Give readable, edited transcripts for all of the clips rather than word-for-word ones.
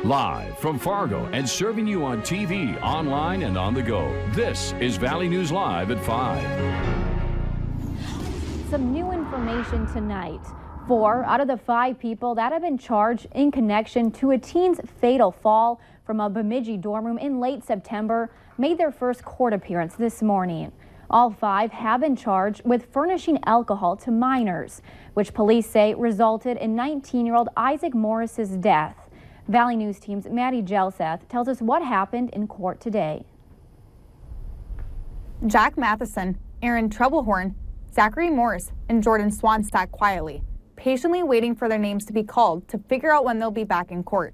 Live from Fargo and serving you on TV, online, and on the go. This is Valley News Live at 5. Some new information tonight. 4 out of the 5 people that have been charged in connection to a teen's fatal fall from a Bemidji dorm room in late September made their first court appearance this morning. All 5 have been charged with furnishing alcohol to minors, which police say resulted in 19-year-old Isaac Morris's death. Valley News Team's Maddie Gelseth tells us what happened in court today. Jack Matheson, Aaron Troublehorn, Zachary Morris, and Jordan Swan sat quietly, patiently waiting for their names to be called to figure out when they'll be back in court.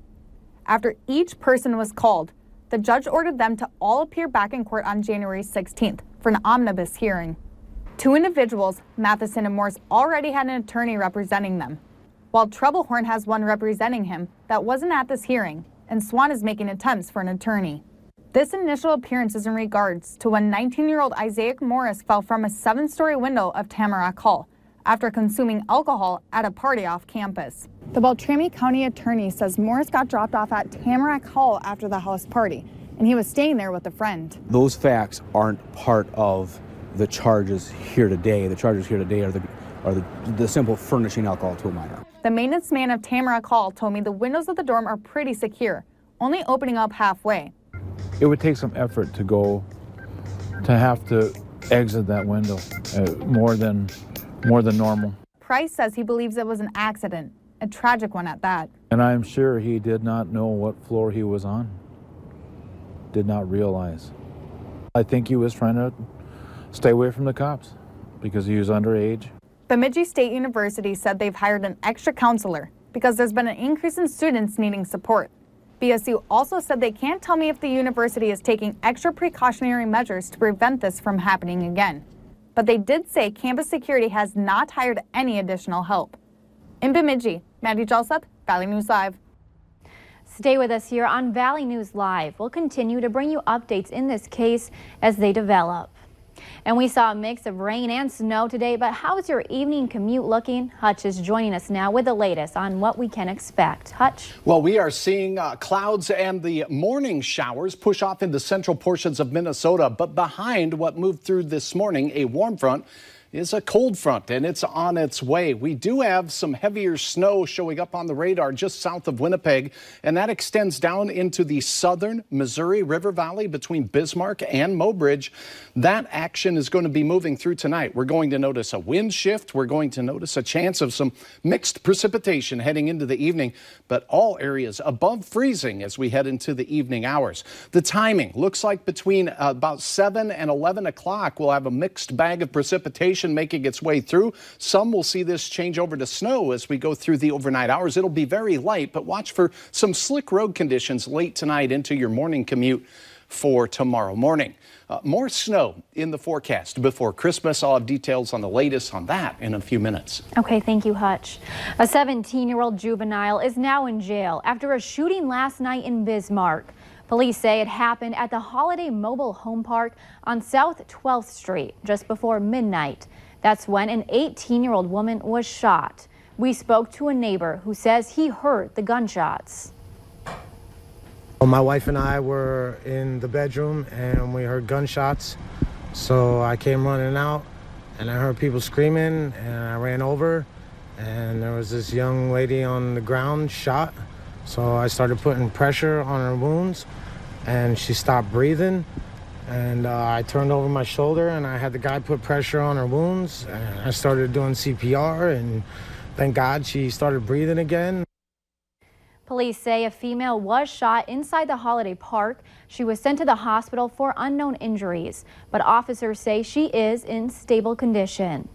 After each person was called, the judge ordered them to all appear back in court on January 16th for an omnibus hearing. 2 individuals, Matheson and Morris, already had an attorney representing them, while Troublehorn has one representing him that wasn't at this hearing, and Swan is making attempts for an attorney. This initial appearance is in regards to when 19-year-old Isaac Morris fell from a 7-story window of Tamarack Hall after consuming alcohol at a party off campus. The Beltrami County attorney says Morris got dropped off at Tamarack Hall after the house party, and he was staying there with a friend. Those facts aren't part of the charges here today. The charges here today are the simple furnishing alcohol to a minor. The maintenance man of Tamarack Hall told me the windows of the dorm are pretty secure, only opening up halfway. It would take some effort to have to exit that window more than normal. Price says he believes it was an accident, a tragic one at that. And I'm sure he did not know what floor he was on, did not realize. I think he was trying to stay away from the cops because he was underage. Bemidji State University said they've hired an extra counselor because there's been an increase in students needing support. BSU also said they can't tell me if the university is taking extra precautionary measures to prevent this from happening again. But they did say campus security has not hired any additional help. In Bemidji, Maddie Gelseth, Valley News Live. Stay with us here on Valley News Live. We'll continue to bring you updates in this case as they develop. And we saw a mix of rain and snow today, but how's your evening commute looking? Hutch is joining us now with the latest on what we can expect. Hutch? Well, we are seeing clouds and the morning showers push off into central portions of Minnesota, but behind what moved through this morning, a warm front, is a cold front, and it's on its way. We do have some heavier snow showing up on the radar just south of Winnipeg, and that extends down into the southern Missouri River Valley between Bismarck and Mobridge. That action is going to be moving through tonight. We're going to notice a wind shift. We're going to notice a chance of some mixed precipitation heading into the evening, but all areas above freezing as we head into the evening hours. The timing looks like between about 7 and 11 o'clock we'll have a mixed bag of precipitation making its way through. Some will see this change over to snow as we go through the overnight hours. It'll be very light, but watch for some slick road conditions late tonight into your morning commute for tomorrow morning. More snow in the forecast before Christmas. I'll have details on the latest on that in a few minutes. Okay, thank you, Hutch. A 17-year-old juvenile is now in jail after a shooting last night in Bismarck. Police say it happened at the Holiday Mobile Home Park on South 12th Street just before midnight. That's when an 18-year-old woman was shot. We spoke to a neighbor who says he heard the gunshots. My wife and I were in the bedroom and we heard gunshots. So I came running out and I heard people screaming and I ran over and there was this young lady on the ground shot. So I started putting pressure on her wounds and she stopped breathing. And I turned over my shoulder and I had the guy put pressure on her wounds. And I started doing CPR and thank God she started breathing again. Police say a female was shot inside the Holiday Park. She was sent to the hospital for unknown injuries, but officers say she is in stable condition.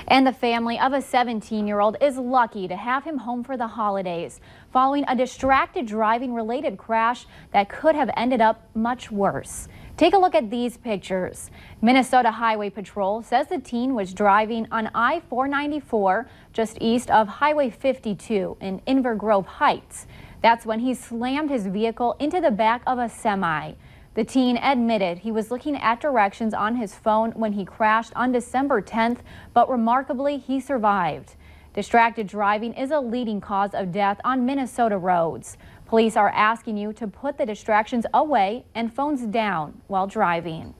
And the family of a 17-year-old is lucky to have him home for the holidays following a distracted driving related crash that could have ended up much worse. Take a look at these pictures. Minnesota Highway Patrol says the teen was driving on I-494 just east of Highway 52 in Inver Grove Heights. That's when he slammed his vehicle into the back of a semi. The teen admitted he was looking at directions on his phone when he crashed on December 10th, but remarkably, he survived. Distracted driving is a leading cause of death on Minnesota roads. Police are asking you to put the distractions away and phones down while driving.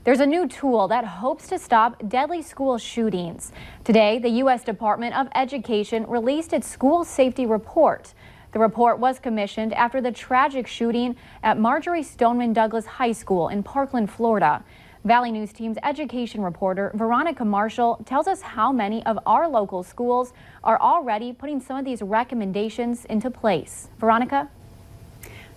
There's a new tool that hopes to stop deadly school shootings. Today, the U.S. Department of Education released its school safety report. The report was commissioned after the tragic shooting at Marjory Stoneman Douglas High School in Parkland, Florida. Valley News Team's education reporter Veronica Marshall tells us how many of our local schools are already putting some of these recommendations into place. Veronica?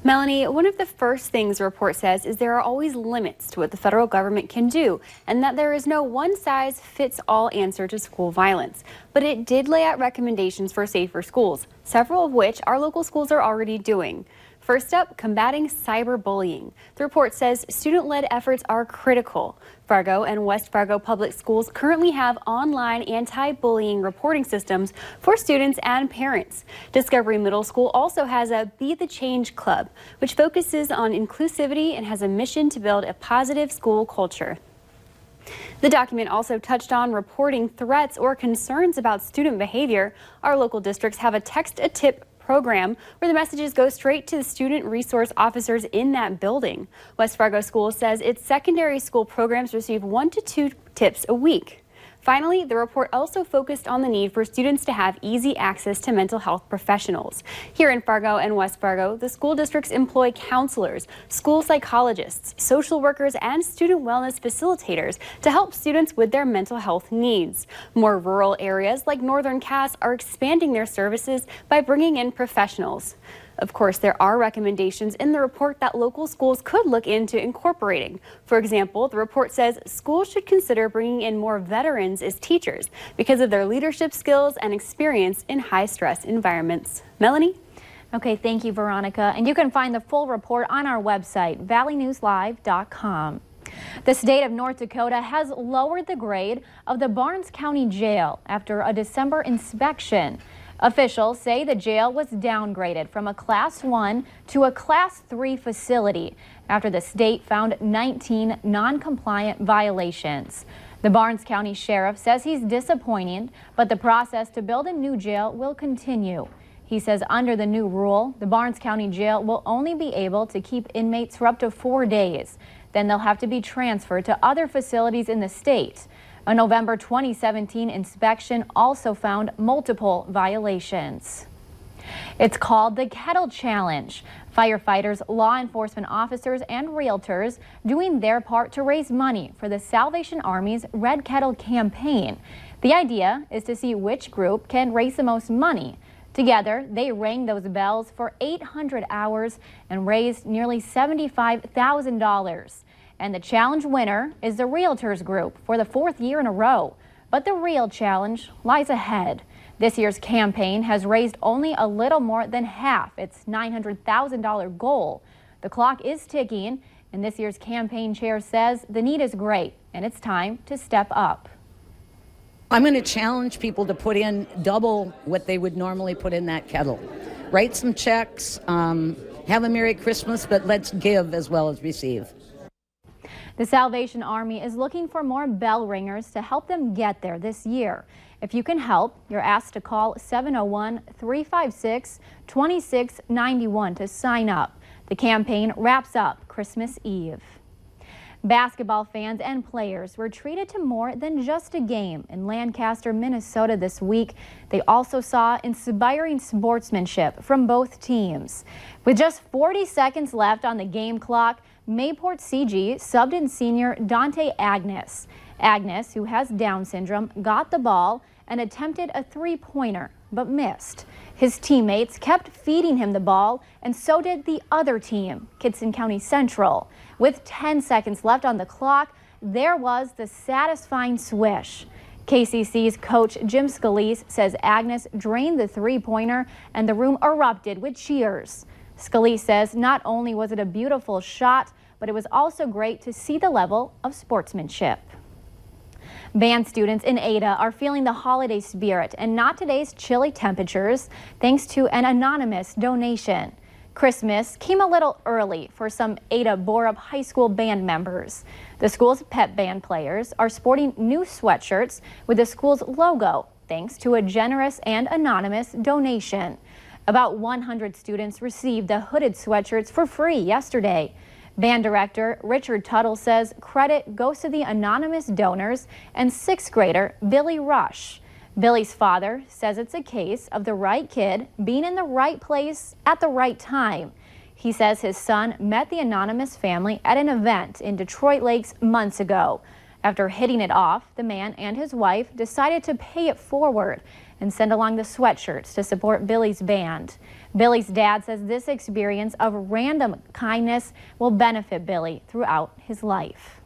Melanie, one of the first things the report says is there are always limits to what the federal government can do and that there is no one-size-fits-all answer to school violence. But it did lay out recommendations for safer schools, several of which our local schools are already doing. First up, combating cyberbullying. The report says student-led efforts are critical. Fargo and West Fargo public schools currently have online anti-bullying reporting systems for students and parents. Discovery Middle School also has a Be the Change Club, which focuses on inclusivity and has a mission to build a positive school culture. The document also touched on reporting threats or concerns about student behavior. Our local districts have a Text-a-Tip program where the messages go straight to the student resource officers in that building. West Fargo School says its secondary school programs receive 1 to 2 tips a week. Finally, the report also focused on the need for students to have easy access to mental health professionals. Here in Fargo and West Fargo, the school districts employ counselors, school psychologists, social workers, and student wellness facilitators to help students with their mental health needs. More rural areas like Northern Cass are expanding their services by bringing in professionals. Of course, there are recommendations in the report that local schools could look into incorporating. For example, the report says schools should consider bringing in more veterans as teachers because of their leadership skills and experience in high-stress environments. Melanie? Okay, thank you, Veronica. And you can find the full report on our website, valleynewslive.com. The state of North Dakota has lowered the grade of the Barnes County Jail after a December inspection. Officials say the jail was downgraded from a Class 1 to a Class 3 facility after the state found 19 non-compliant violations. The Barnes County Sheriff says he's disappointed, but the process to build a new jail will continue. He says under the new rule, the Barnes County Jail will only be able to keep inmates for up to 4 days. Then they'll have to be transferred to other facilities in the state. A November 2017 inspection also found multiple violations. It's called the Kettle Challenge. Firefighters, law enforcement officers, and realtors doing their part to raise money for the Salvation Army's Red Kettle campaign. The idea is to see which group can raise the most money. Together, they rang those bells for 800 hours and raised nearly $75,000. And the challenge winner is the Realtors Group for the 4th year in a row. But the real challenge lies ahead. This year's campaign has raised only a little more than half its $900,000 goal. The clock is ticking, and this year's campaign chair says the need is great, and it's time to step up. I'm going to challenge people to put in double what they would normally put in that kettle. Write some checks, have a Merry Christmas, but let's give as well as receive. The Salvation Army is looking for more bell ringers to help them get there this year. If you can help, you're asked to call 701-356-2691 to sign up. The campaign wraps up Christmas Eve. Basketball fans and players were treated to more than just a game in Lancaster, Minnesota this week. They also saw inspiring sportsmanship from both teams. With just 40 seconds left on the game clock, Mayport CG subbed in senior Dante Agnes. Agnes, who has Down syndrome, got the ball and attempted a three-pointer, but missed. His teammates kept feeding him the ball, and so did the other team, Kittson County Central. With 10 seconds left on the clock, there was the satisfying swish. KCC's coach Jim Scalise says Agnes drained the three-pointer and the room erupted with cheers. Scalise says not only was it a beautiful shot, but it was also great to see the level of sportsmanship. Band students in Ada are feeling the holiday spirit and not today's chilly temperatures thanks to an anonymous donation. Christmas came a little early for some Ada Borup High School band members. The school's pep band players are sporting new sweatshirts with the school's logo thanks to a generous and anonymous donation. About 100 students received the hooded sweatshirts for free yesterday. Band director Richard Tuttle says credit goes to the anonymous donors and 6th grader Billy Rush. Billy's father says it's a case of the right kid being in the right place at the right time. He says his son met the anonymous family at an event in Detroit Lakes months ago. After hitting it off, the man and his wife decided to pay it forward and send along the sweatshirts to support Billy's band. Billy's dad says this experience of random kindness will benefit Billy throughout his life.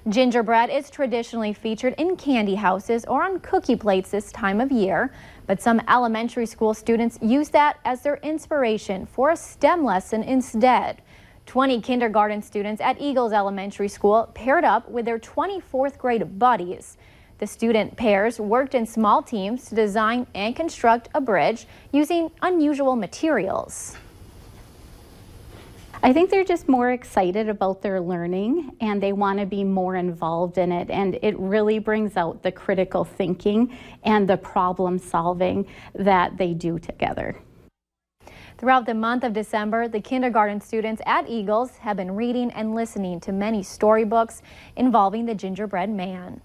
Gingerbread is traditionally featured in candy houses or on cookie plates this time of year, but some elementary school students use that as their inspiration for a STEM lesson instead. 20 kindergarten students at Eagles Elementary School paired up with their 24th grade buddies. The student pairs worked in small teams to design and construct a bridge using unusual materials. I think they're just more excited about their learning and they want to be more involved in it, and it really brings out the critical thinking and the problem solving that they do together. Throughout the month of December, the kindergarten students at Eagles have been reading and listening to many storybooks involving the gingerbread man.